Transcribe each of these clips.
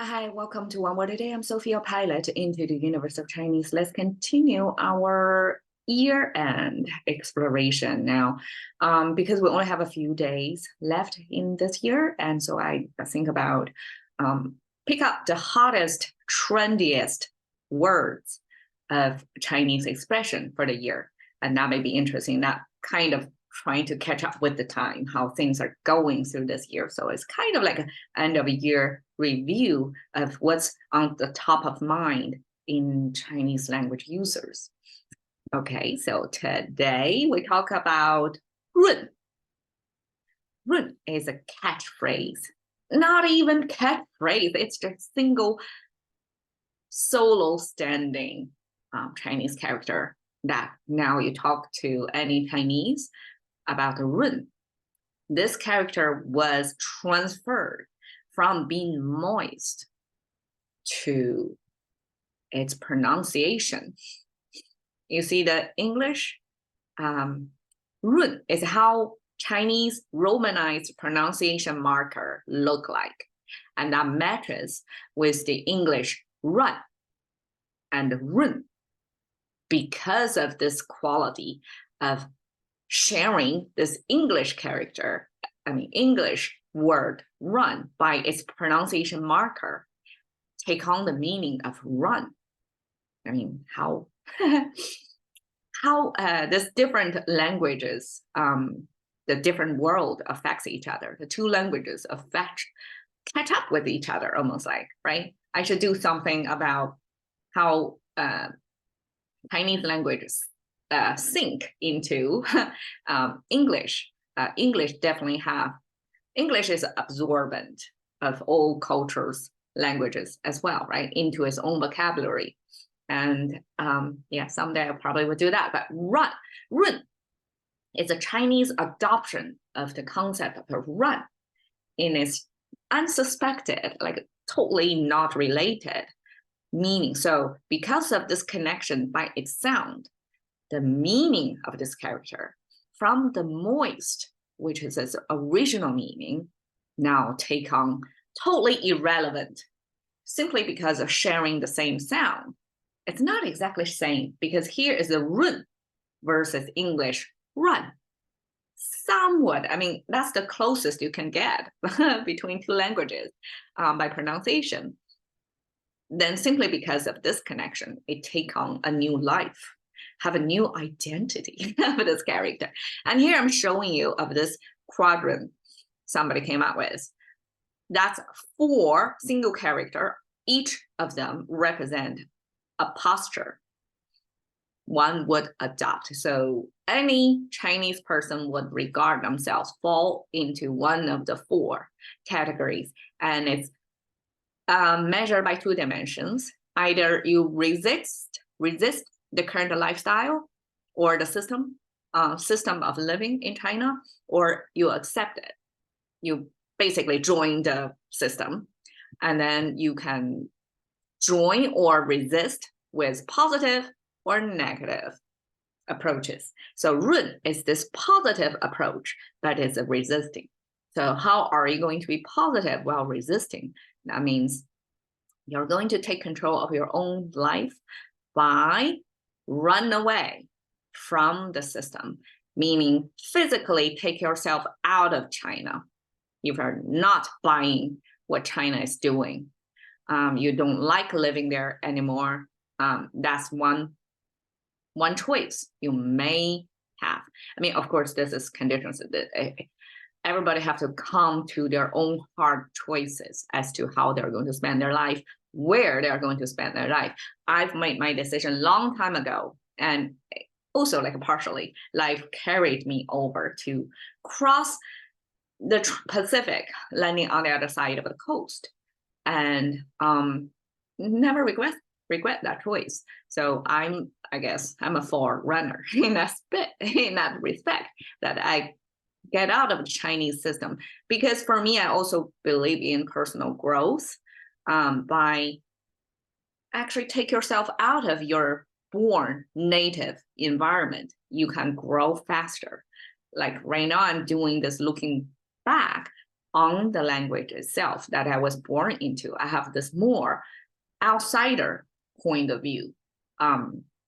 Hi, welcome to One Word a Day. I'm Sophia, pilot into the universe of Chinese. Let's continue our year-end exploration now, because we only have a few days left in this year, and so I think about pick up the hottest, trendiest words of Chinese expression for the year, and that may be interesting. That kind of trying to catch up with the time, how things are going through this year. So it's kind of like an end of a year review of what's on the top of mind in Chinese language users. Okay, so today we talk about 润. 润 is a catchphrase. Not even catchphrase, it's just single solo standing Chinese character that now you talk to any Chinese about the 润. This character was transferred from being moist to its pronunciation. You see the English, 润 is how Chinese romanized pronunciation marker look like. And that matches with the English 润 and 润. Because of this quality of sharing this English character, English word run by its pronunciation marker, take on the meaning of run. How this different languages, the different world affects each other. The two languages catch up with each other, almost like, right? I should do something about how Chinese languages sink into English. English is absorbent of all cultures, languages as well, right? Into its own vocabulary. And someday I probably would do that. But 润 is a Chinese adoption of the concept of run in its unsuspected, like totally not related meaning. So because of this connection by its sound, the meaning of this character from the moist, which is its original meaning, now take on totally irrelevant simply because of sharing the same sound. It's not exactly the same because here is the 润 versus English run. Somewhat, that's the closest you can get between two languages by pronunciation. Then simply because of this connection, it take on a new life, have a new identity of this character. And here I'm showing you of this quadrant somebody came up with. That's 4 single character. Each of them represent a posture one would adopt. So any Chinese person would regard themselves fall into one of the 4 categories. And it's measured by 2 dimensions. Either you resist the current lifestyle or the system of living in China, or you accept it. You basically join the system, and then you can join or resist with positive or negative approaches. So 润 is this positive approach that is resisting. So how are you going to be positive while resisting? That means you're going to take control of your own life by run away from the system, meaning physically take yourself out of China. If you're not buying what China is doing, you don't like living there anymore, that's one choice you may have. Of course, this is conditions that everybody have to come to their own hard choices as to how they're going to spend their life, where they're going to spend their life. I've made my decision long time ago, and also like partially life carried me over to cross the Pacific, landing on the other side of the coast, and never regret that choice. So I guess I'm a forerunner in that respect, that I get out of the Chinese system. Because for me, I also believe in personal growth, by actually take yourself out of your born native environment. You can grow faster. Like right now, I'm doing this looking back. on the language itself that I was born into. I have this more outsider point of view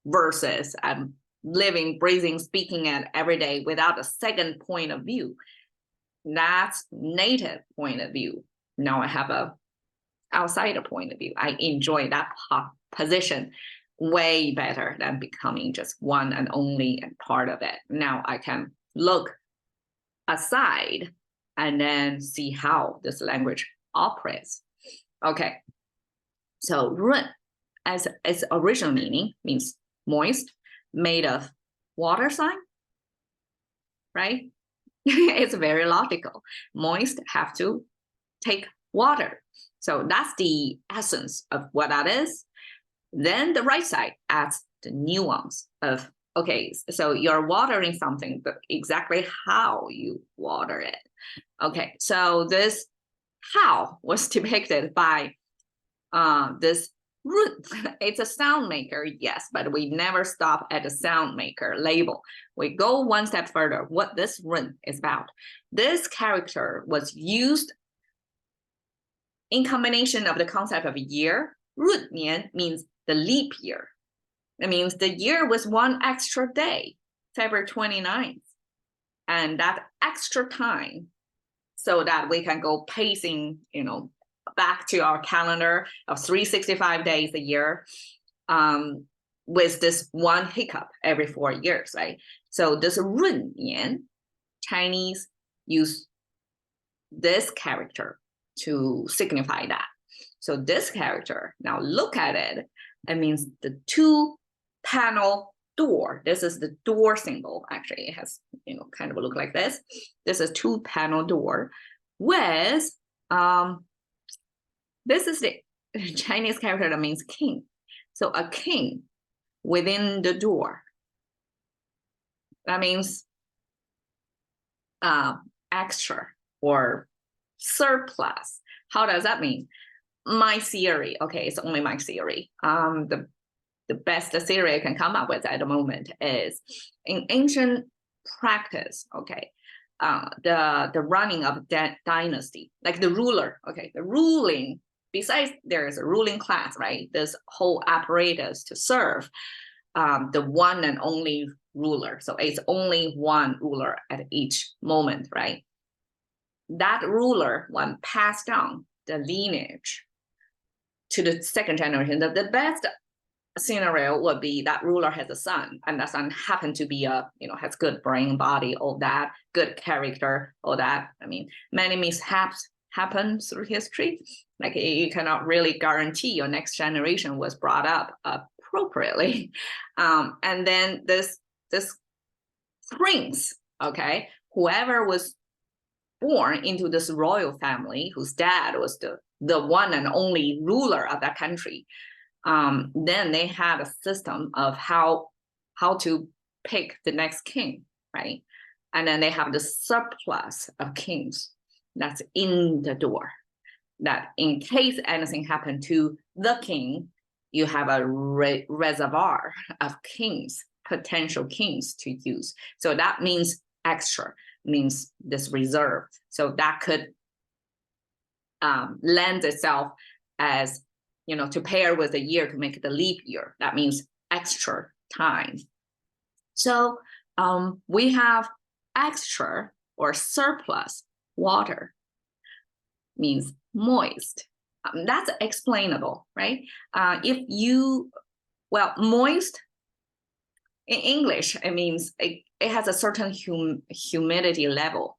versus I'm living, breathing, speaking it every day without a second point of view. That's native point of view. Now I have a outsider point of view. I enjoy that position way better than becoming just one and only and part of it. Now I can look aside and then see how this language operates. Okay, so 润 as its original meaning means moist, made of water sign, right? It's very logical. Moist have to take water. So that's the essence of what that is. Then the right side adds the nuance of, okay, so you're watering something, but exactly how you water it. Okay, so this how was depicted by this root. It's a sound maker, yes, but we never stop at the sound maker label. We go one step further, what this root is about. This character was used in combination of the concept of year. 闰年 means the leap year. It means the year was one extra day, February 29th. And that extra time so that we can go pacing, back to our calendar of 365 days a year with this one hiccup every 4 years, right? So this 闰年, Chinese use this character to signify that. So this character, now look at it, it means the two panel door. This is the door symbol. Actually, it has, kind of look like this. This is two panel door with, this is the Chinese character that means king. So a king within the door. That means extra or surplus. How does that mean? My theory, okay, it's only my theory. The best theory I can come up with at the moment is in ancient practice, okay, the running of dynasty, like the ruler, okay, the ruling, besides there is a ruling class, right? This whole apparatus to serve the one and only ruler. So it's only one ruler at each moment, right? That ruler, one passed down the lineage to the second generation. The best scenario would be that ruler has a son, and that son happened to be has good brain, body, all that, good character, all that. I mean, many mishaps happen through history. Like you cannot really guarantee your next generation was brought up appropriately. And then this prince, okay, whoever was born into this royal family, whose dad was the one and only ruler of that country, then they had a system of how to pick the next king, right? And then they have the surplus of kings that's in the door, that in case anything happened to the king, you have a reservoir of kings, potential kings to use. So that means extra, means this reserve. So that could lend itself as, to pair with a year to make it a leap year. That means extra time. So we have extra or surplus water, means moist. That's explainable, right? Moist in English, it means it has a certain humidity level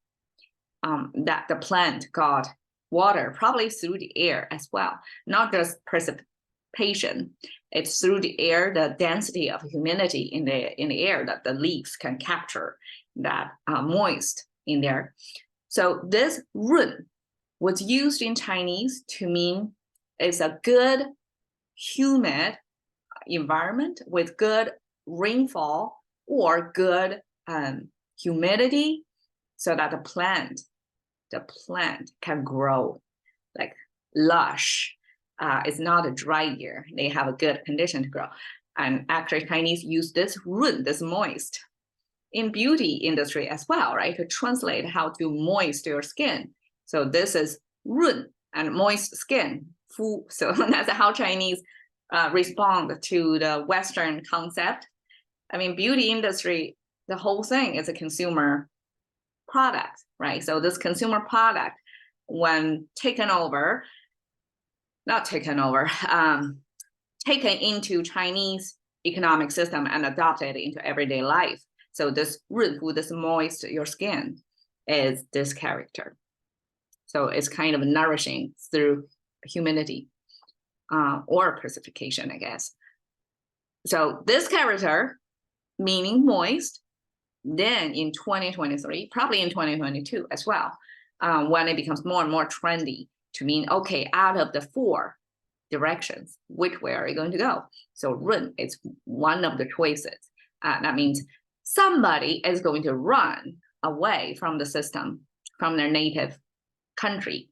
that the plant got water, probably through the air as well, not just precipitation. It's through the air, the density of humidity in the air that the leaves can capture that moist in there. So this 润 was used in Chinese to mean it's a good humid environment with good rainfall or good humidity, so that the plant can grow like lush. It's not a dry year. They have a good condition to grow. And actually Chinese use this 润, this moist, in beauty industry as well, right? To translate how to moist your skin. So this is 润 and moist skin, 肤. So that's how Chinese respond to the Western concept. I mean, beauty industry, the whole thing is a consumer product, right? So this consumer product, when taken into Chinese economic system and adopted into everyday life. So this 润肤, this moist your skin, is this character. So it's kind of nourishing through humidity or precipitation, I guess. So this character, meaning moist, then in 2023, probably in 2022 as well, when it becomes more and more trendy to mean, okay, out of the 4 directions, which way are you going to go? So 润 is one of the choices. That means somebody is going to run away from the system, from their native country,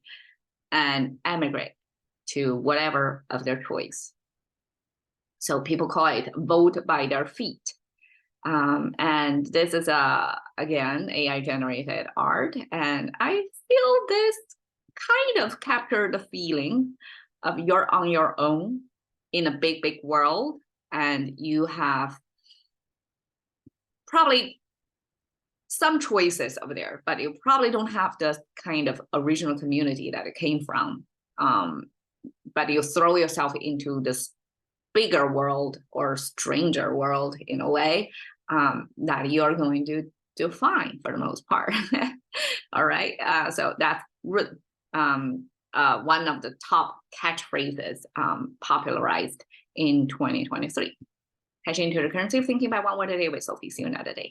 and emigrate to whatever of their choice. So people call it vote by their feet. And this is again, AI generated art. And I feel this kind of captured the feeling of you're on your own in a big, big world, and you have probably some choices over there, but you probably don't have the kind of original community that it came from. But you throw yourself into this bigger world or stranger world in a way that you're going to do fine for the most part. All right, so that's one of the top catchphrases popularized in 2023. Hashing into the currency of thinking by one word a day with Sophie. See you another day.